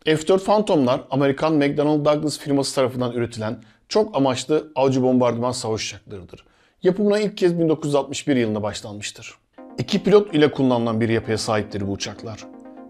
F-4 Phantom'lar Amerikan McDonnell Douglas firması tarafından üretilen çok amaçlı avcı bombardıman savaş uçaklarıdır. Yapımına ilk kez 1961 yılında başlanmıştır. İki pilot ile kullanılan bir yapıya sahiptir bu uçaklar.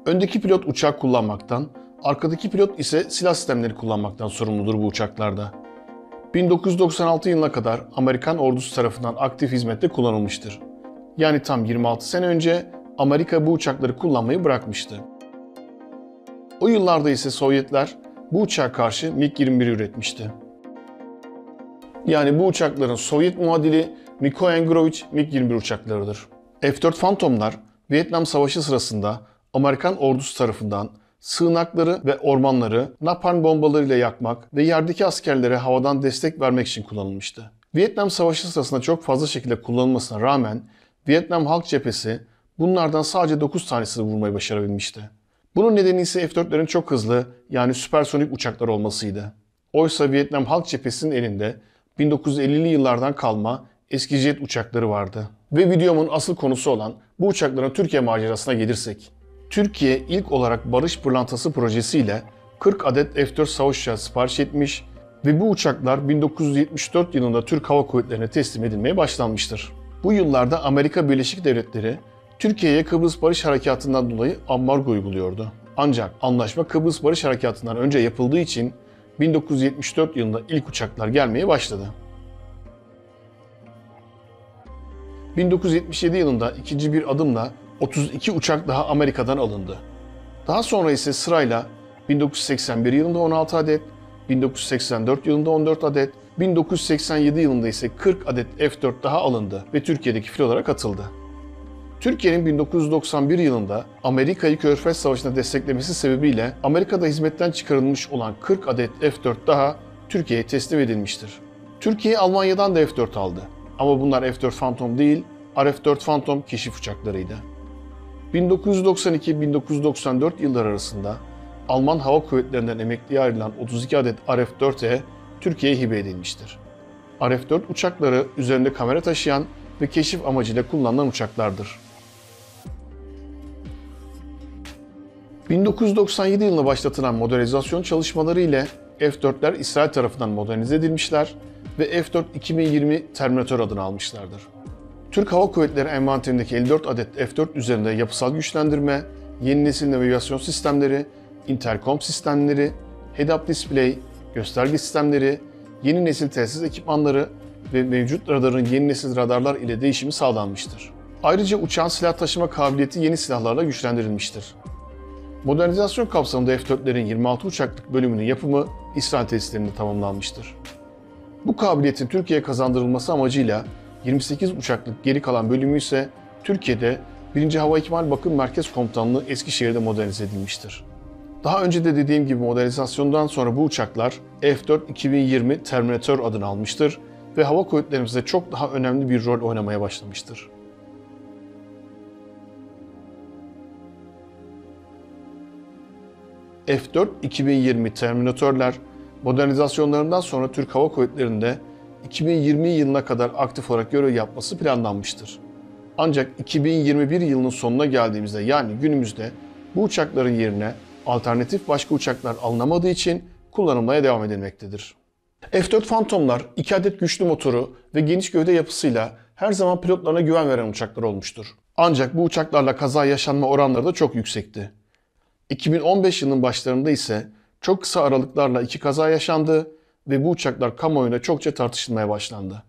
Öndeki pilot uçak kullanmaktan, arkadaki pilot ise silah sistemleri kullanmaktan sorumludur bu uçaklarda. 1996 yılına kadar Amerikan ordusu tarafından aktif hizmette kullanılmıştır. Yani tam 26 sene önce Amerika bu uçakları kullanmayı bırakmıştı. O yıllarda ise Sovyetler bu uçağa karşı MiG-21 üretmişti. Yani bu uçakların Sovyet muadili Mikoyan Gorovich MiG-21 uçaklarıdır. F-4 Phantom'lar Vietnam Savaşı sırasında Amerikan ordusu tarafından sığınakları ve ormanları napalm bombalarıyla yakmak ve yerdeki askerlere havadan destek vermek için kullanılmıştı. Vietnam Savaşı sırasında çok fazla şekilde kullanılmasına rağmen Vietnam Halk Cephesi bunlardan sadece 9 tanesini vurmayı başarabilmişti. Bunun nedeni ise F-4'lerin çok hızlı yani süpersonik uçaklar olmasıydı. Oysa Vietnam Halk Cephesi'nin elinde 1950'li yıllardan kalma eski jet uçakları vardı. Ve videomun asıl konusu olan bu uçakların Türkiye macerasına gelirsek. Türkiye ilk olarak Barış Pırlantası projesiyle 40 adet F-4 savaş uçağı sipariş etmiş ve bu uçaklar 1974 yılında Türk Hava Kuvvetleri'ne teslim edilmeye başlanmıştır. Bu yıllarda Amerika Birleşik Devletleri Türkiye'ye Kıbrıs Barış Harekatı'ndan dolayı ambargo uyguluyordu. Ancak anlaşma Kıbrıs Barış Harekatı'ndan önce yapıldığı için 1974 yılında ilk uçaklar gelmeye başladı. 1977 yılında ikinci bir adımla 32 uçak daha Amerika'dan alındı. Daha sonra ise sırayla 1981 yılında 16 adet, 1984 yılında 14 adet, 1987 yılında ise 40 adet F-4 daha alındı ve Türkiye'deki filolara katıldı. Türkiye'nin 1991 yılında Amerika'yı Körfez Savaşı'nda desteklemesi sebebiyle Amerika'da hizmetten çıkarılmış olan 40 adet F-4 daha Türkiye'ye teslim edilmiştir. Türkiye Almanya'dan da F-4 aldı. Ama bunlar F-4 Phantom değil, RF-4 Phantom keşif uçaklarıydı. 1992-1994 yılları arasında Alman Hava Kuvvetleri'nden emekliye ayrılan 32 adet RF-4'e Türkiye'ye hibe edilmiştir. RF-4 uçakları üzerinde kamera taşıyan ve keşif amacıyla kullanılan uçaklardır. 1997 yılında başlatılan modernizasyon çalışmaları ile F-4'ler İsrail tarafından modernize edilmişler ve F-4 2020 Terminator adını almışlardır. Türk Hava Kuvvetleri envanterindeki 54 adet F-4 üzerinde yapısal güçlendirme, yeni nesil navigasyon sistemleri, interkom sistemleri, head-up display, gösterge sistemleri, yeni nesil telsiz ekipmanları ve mevcut radarın yeni nesil radarlar ile değişimi sağlanmıştır. Ayrıca uçağın silah taşıma kabiliyeti yeni silahlarla güçlendirilmiştir. Modernizasyon kapsamında F-4'lerin 26 uçaklık bölümünün yapımı İsrail tesislerinde tamamlanmıştır. Bu kabiliyetin Türkiye'ye kazandırılması amacıyla 28 uçaklık geri kalan bölümü ise Türkiye'de 1. Hava İkmal Bakım Merkez Komutanlığı Eskişehir'de modernize edilmiştir. Daha önce de dediğim gibi modernizasyondan sonra bu uçaklar F-4 2020 Terminator adını almıştır ve hava kuvvetlerimizde çok daha önemli bir rol oynamaya başlamıştır. F-4 2020 Terminator'lar modernizasyonlarından sonra Türk Hava Kuvvetleri'nde 2020 yılına kadar aktif olarak görev yapması planlanmıştır. Ancak 2021 yılının sonuna geldiğimizde yani günümüzde bu uçakların yerine alternatif başka uçaklar alınamadığı için kullanılmaya devam edilmektedir. F-4 Phantom'lar 2 adet güçlü motoru ve geniş gövde yapısıyla her zaman pilotlarına güven veren uçaklar olmuştur. Ancak bu uçaklarla kaza yaşanma oranları da çok yüksekti. 2015 yılının başlarında ise çok kısa aralıklarla 2 kaza yaşandı ve bu uçaklar kamuoyunda çokça tartışılmaya başlandı.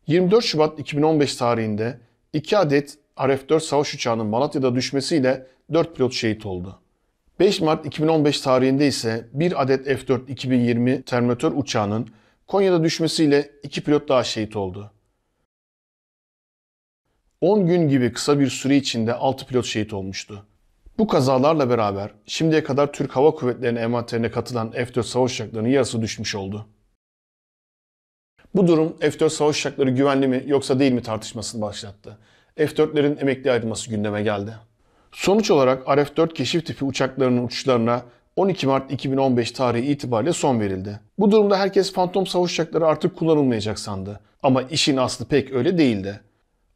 24 Şubat 2015 tarihinde 2 adet RF-4 savaş uçağının Malatya'da düşmesiyle 4 pilot şehit oldu. 5 Mart 2015 tarihinde ise 1 adet F-4 2020 Terminator uçağının Konya'da düşmesiyle 2 pilot daha şehit oldu. 10 gün gibi kısa bir süre içinde 6 pilot şehit olmuştu. Bu kazalarla beraber şimdiye kadar Türk Hava Kuvvetleri'nin envanterine katılan F-4 savaş uçaklarının yarısı düşmüş oldu. Bu durum F-4 savaş uçakları güvenli mi yoksa değil mi tartışmasını başlattı. F-4'lerin emekli ayrılması gündeme geldi. Sonuç olarak RF-4 keşif tipi uçaklarının uçuşlarına 12 Mart 2015 tarihi itibariyle son verildi. Bu durumda herkes Phantom savaş uçakları artık kullanılmayacak sandı. Ama işin aslı pek öyle değildi.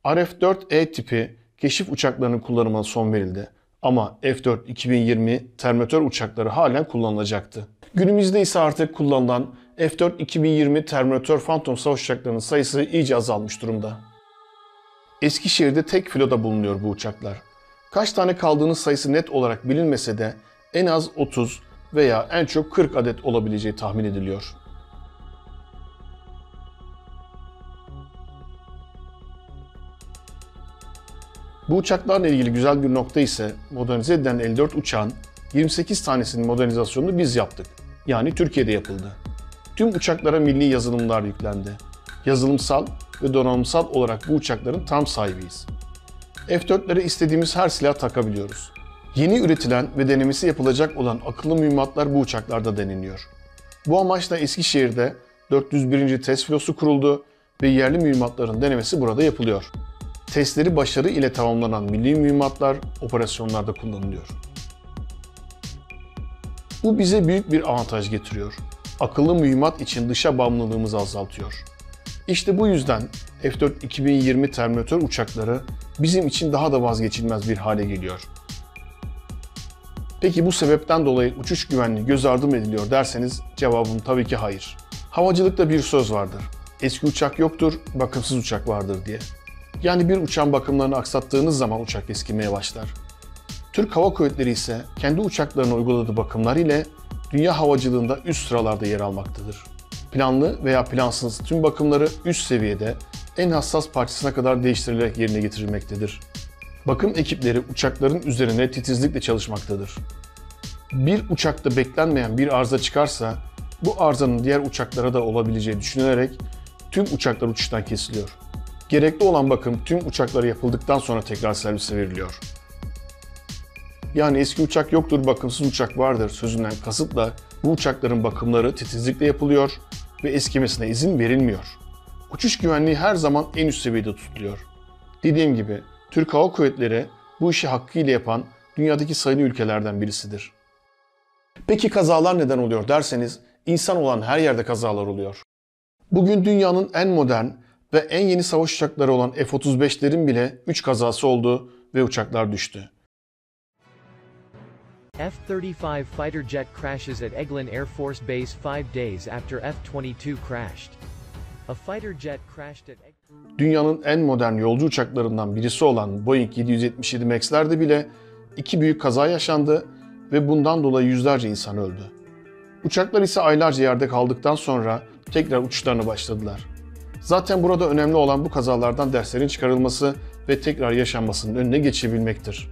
RF-4E tipi keşif uçaklarının kullanımına son verildi. Ama F-4 2020 Terminator uçakları halen kullanılacaktı. Günümüzde ise artık kullanılan F-4 2020 Terminator Phantom savaş uçaklarının sayısı iyice azalmış durumda. Eskişehir'de tek filoda bulunuyor bu uçaklar. Kaç tane kaldığının sayısı net olarak bilinmese de en az 30 veya en çok 40 adet olabileceği tahmin ediliyor. Bu uçaklarla ilgili güzel bir nokta ise modernize edilen 54 uçağın 28 tanesinin modernizasyonunu biz yaptık. Yani Türkiye'de yapıldı. Tüm uçaklara milli yazılımlar yüklendi. Yazılımsal ve donanımsal olarak bu uçakların tam sahibiyiz. F-4'lere istediğimiz her silah takabiliyoruz. Yeni üretilen ve denemesi yapılacak olan akıllı mühimmatlar bu uçaklarda deneniyor. Bu amaçla Eskişehir'de 401. test filosu kuruldu ve yerli mühimmatların denemesi burada yapılıyor. Testleri başarı ile tamamlanan milli mühimmatlar operasyonlarda kullanılıyor. Bu bize büyük bir avantaj getiriyor. Akıllı mühimmat için dışa bağımlılığımızı azaltıyor. İşte bu yüzden F-4 2020 Terminator uçakları bizim için daha da vazgeçilmez bir hale geliyor. Peki bu sebepten dolayı uçuş güvenliği göz ardı mı ediliyor derseniz cevabım tabii ki hayır. Havacılıkta bir söz vardır. Eski uçak yoktur, bakımsız uçak vardır diye. Yani bir uçağın bakımlarını aksattığınız zaman uçak eskimeye başlar. Türk Hava Kuvvetleri ise kendi uçaklarına uyguladığı bakımlar ile dünya havacılığında üst sıralarda yer almaktadır. Planlı veya plansız tüm bakımları üst seviyede en hassas parçasına kadar değiştirilerek yerine getirilmektedir. Bakım ekipleri uçakların üzerine titizlikle çalışmaktadır. Bir uçakta beklenmeyen bir arıza çıkarsa bu arızanın diğer uçaklara da olabileceği düşünülerek tüm uçaklar uçuştan kesiliyor. Gerekli olan bakım tüm uçaklara yapıldıktan sonra tekrar servise veriliyor. Yani eski uçak yoktur, bakımsız uçak vardır sözünden kasıtla bu uçakların bakımları titizlikle yapılıyor ve eskimesine izin verilmiyor. Uçuş güvenliği her zaman en üst seviyede tutuluyor. Dediğim gibi Türk Hava Kuvvetleri bu işi hakkıyla yapan dünyadaki sayılı ülkelerden birisidir. Peki kazalar neden oluyor derseniz insan olan her yerde kazalar oluyor. Bugün dünyanın en modern ve en yeni savaş uçakları olan F-35'lerin bile 3 kazası oldu ve uçaklar düştü. F-35 fighter jet crashes at Eglin Air Force Base 5 days after F-22 crashed. A fighter jet crashed at Dünyanın en modern yolcu uçaklarından birisi olan Boeing 777 MAX'lerde bile 2 büyük kaza yaşandı ve bundan dolayı yüzlerce insan öldü. Uçaklar ise aylarca yerde kaldıktan sonra tekrar uçuşlarına başladılar. Zaten burada önemli olan bu kazalardan derslerin çıkarılması ve tekrar yaşanmasının önüne geçebilmektir.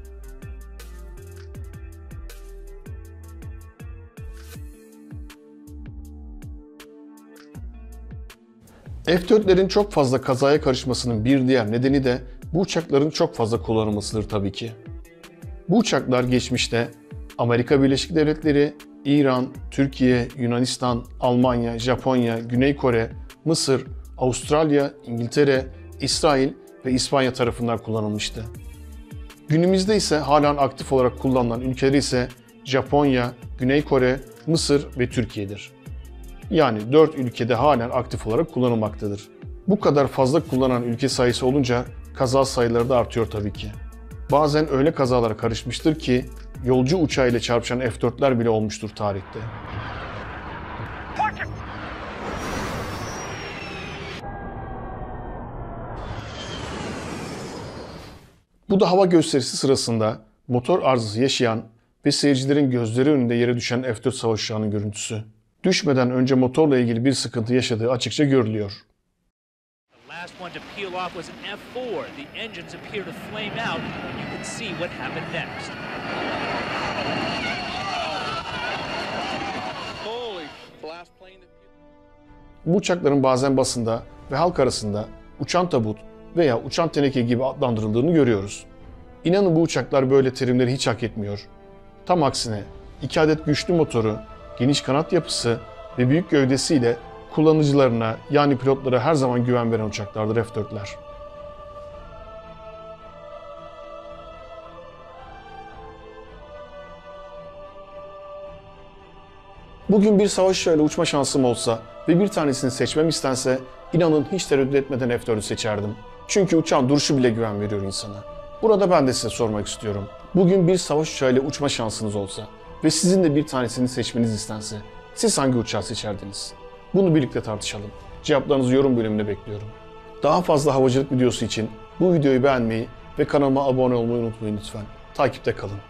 F-4'lerin çok fazla kazaya karışmasının bir diğer nedeni de bu uçakların çok fazla kullanılmasıdır tabii ki. Bu uçaklar geçmişte Amerika Birleşik Devletleri, İran, Türkiye, Yunanistan, Almanya, Japonya, Güney Kore, Mısır, Avustralya, İngiltere, İsrail ve İspanya tarafından kullanılmıştı. Günümüzde ise halen aktif olarak kullanılan ülkeler ise Japonya, Güney Kore, Mısır ve Türkiye'dir. Yani 4 ülkede halen aktif olarak kullanılmaktadır. Bu kadar fazla kullanan ülke sayısı olunca kaza sayıları da artıyor tabii ki. Bazen öyle kazalara karışmıştır ki yolcu uçağıyla çarpışan F-4'ler bile olmuştur tarihte. Bu da hava gösterisi sırasında motor arızası yaşayan ve seyircilerin gözleri önünde yere düşen F-4 savaş uçağının görüntüsü. Düşmeden önce motorla ilgili bir sıkıntı yaşadığı açıkça görülüyor. Bu uçakların bazen basında ve halk arasında uçan tabut veya uçan teneke gibi adlandırıldığını görüyoruz. İnanın bu uçaklar böyle terimleri hiç hak etmiyor. Tam aksine 2 adet güçlü motoru, geniş kanat yapısı ve büyük gövdesiyle kullanıcılarına yani pilotlara her zaman güven veren uçaklardır F-4'ler. Bugün bir savaş uçağıyla uçma şansım olsa ve bir tanesini seçmem istense inanın hiç tereddüt etmeden F-4'ü seçerdim. Çünkü uçağın duruşu bile güven veriyor insana. Burada ben de size sormak istiyorum. Bugün bir savaş uçağıyla uçma şansınız olsa ve sizin de bir tanesini seçmeniz istense, siz hangi uçağı seçerdiniz? Bunu birlikte tartışalım. Cevaplarınızı yorum bölümüne bekliyorum. Daha fazla havacılık videosu için bu videoyu beğenmeyi ve kanalıma abone olmayı unutmayın lütfen. Takipte kalın.